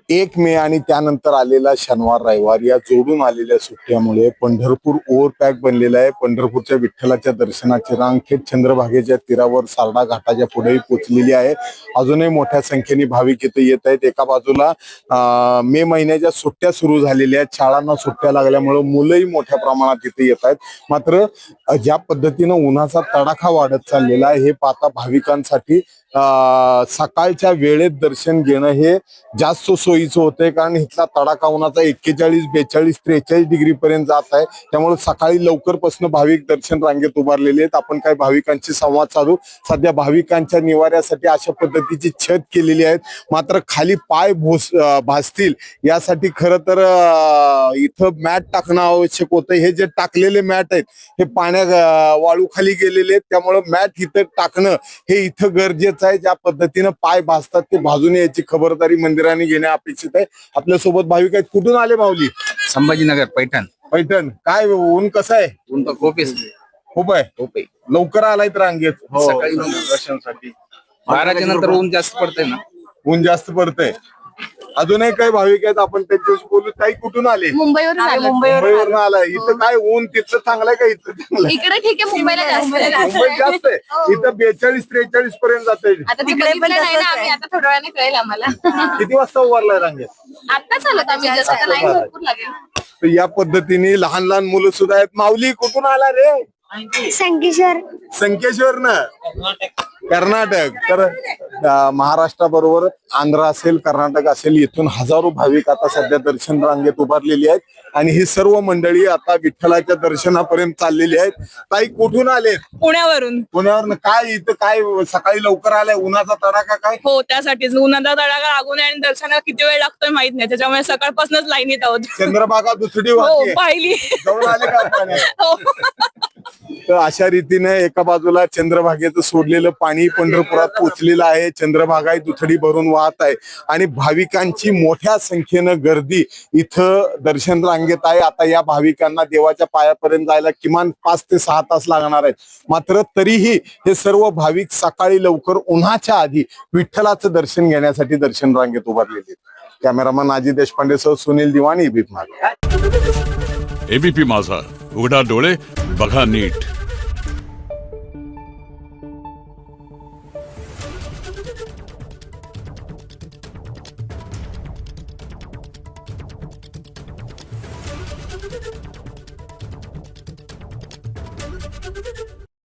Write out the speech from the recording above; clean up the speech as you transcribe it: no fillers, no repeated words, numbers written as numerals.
1 मे आणि त्यानंतर आलेला शनिवार रविवार या जोडून आलेल्या सुट्ट्यामुळे पंढरपूर ओव्हरपॅक बनलेला आहे। पंढरपूरच्या विठ्ठलाच्या दर्शनाची रांग थेट चंद्रभागेच्या तीरावर सारडा घाटाच्या पुढेही पोहोचलेली आहे। अजूनही मोठ्या संख्येने भाविक इथे येत आहेत। एका बाजूला मे महिन्याच्या सुट्ट्या सुरू झालेल्या आहेत, शाळांना सुट्ट्या लागल्यामुळे मुलंही मोठ्या प्रमाणात इथे येत आहेत। मात्र ज्या पद्धतीनं उन्हाचा तडाखा वाढत चाललेला आहे हे पाहता भाविकांसाठी सकाळच्या वेळेत दर्शन घेणं हे जास्त सोयीचं होतंय, कारण इथला तडाखा उन्हाचा 41, 42, 43 डिग्री पर्यंत जात आहे। त्यामुळे सकाळी लवकरपासून भाविक दर्शन रांगेत उभारलेले आहेत। आपण काही भाविकांशी संवाद साधू। सध्या भाविकांच्या निवाऱ्यासाठी अशा पद्धतीची छत केलेली आहेत, मात्र खाली पाय भासतील यासाठी खरं तर इथं मॅट टाकणं आवश्यक होतं। हे जे टाकलेले मॅट आहेत हे पाण्या वाळू खाली गेलेले आहेत, त्यामुळे मॅट इथं टाकणं हे इथं गरजेचं आहे। ज्या पद्धतीनं पाय भासतात ते भाजून याची खबरदारी मंदिराने घेणे अपेक्षित आहे। आपल्यासोबत भाविक आहेत। कुठून आले माऊली? संभाजीनगर, पैठण। पैठण। काय ऊन कसं आहे? ऊन तर खूप आहे। लवकर आलायत रांगेत? सकाळी दर्शनासाठी 12च्या नंतर ऊन जास्त पडतंय ना। ऊन जास्त पडतंय। अजूनही काही भाविक आहेत, आपण त्यांच्याशी बोलू। ताई कुठून आले? मुंबईवरून आलाय। इथं काय ऊन तिथलं चांगलं आहे का इथं चांगलं? इकडे ठीक आहे, मुंबईला जास्त आहे. मुंबईत जास्त आहे, इथं 42, 43 पर्यंत जाते। आता तिकडे पण नाही ना, आम्ही आता थोड्या वेळाने कळेल आम्हाला। किती वाजता उभारलाय रांगेत? आत्ताच आलो आम्ही, जसं आता लाईन भरपूर लागेल। तर या पद्धतीने लहान लहान मुलं सुद्धा आहेत। माऊली कुठून आला रे? संकेश्वर ना, कर्नाटक। तर महाराष्ट्राबरोबर आंध्र असेल, कर्नाटक असेल, इथून हजारो भाविक आता सध्या दर्शन रांगेत उभारलेली आहेत आणि ही सर्व मंडळी आता विठ्ठलाच्या दर्शनापर्यंत चाललेली आहेत। ताई कुठून आले? पुण्यावरून। काय इथं काय सकाळी लवकर आलाय? उन्हाचा तडाखा काय? हो, त्यासाठीच उन्हाचा तडाखा लागून आणि दर्शनाला किती वेळ लागतोय माहित नाही, त्याच्यामुळे सकाळपासूनच लाईनीत आहोत। चंद्रभागा दुसरी हो, वाटते पाहिली। जवळ आले का पाण्यात? हो। तर अशा रीतीने एका बाजूला चंद्रभागेचं सोडलेलं पाणी पंढरपुरात पोहोचलेलं आहे। चंद्रभागा दुथडी भरून वाहत आहे आणि भाविकांची मोठ्या संख्येनं गर्दी इथं दर्शन रांगेत आहे। आता या भाविकांना देवाच्या पायापर्यंत जायला किमान 5 ते 6 तास लागणार आहेत। मात्र तरीही हे सर्व भाविक सकाळी लवकर उन्हाच्या आधी विठ्ठलाचं दर्शन घेण्यासाठी दर्शन रांगेत उभारलेले आहेत। कॅमेरामन अजित देशपांडे सह सुनील दिवाणी, एबीपी माझा। एबीपी माझा, उघडा डोळे बघा नीट।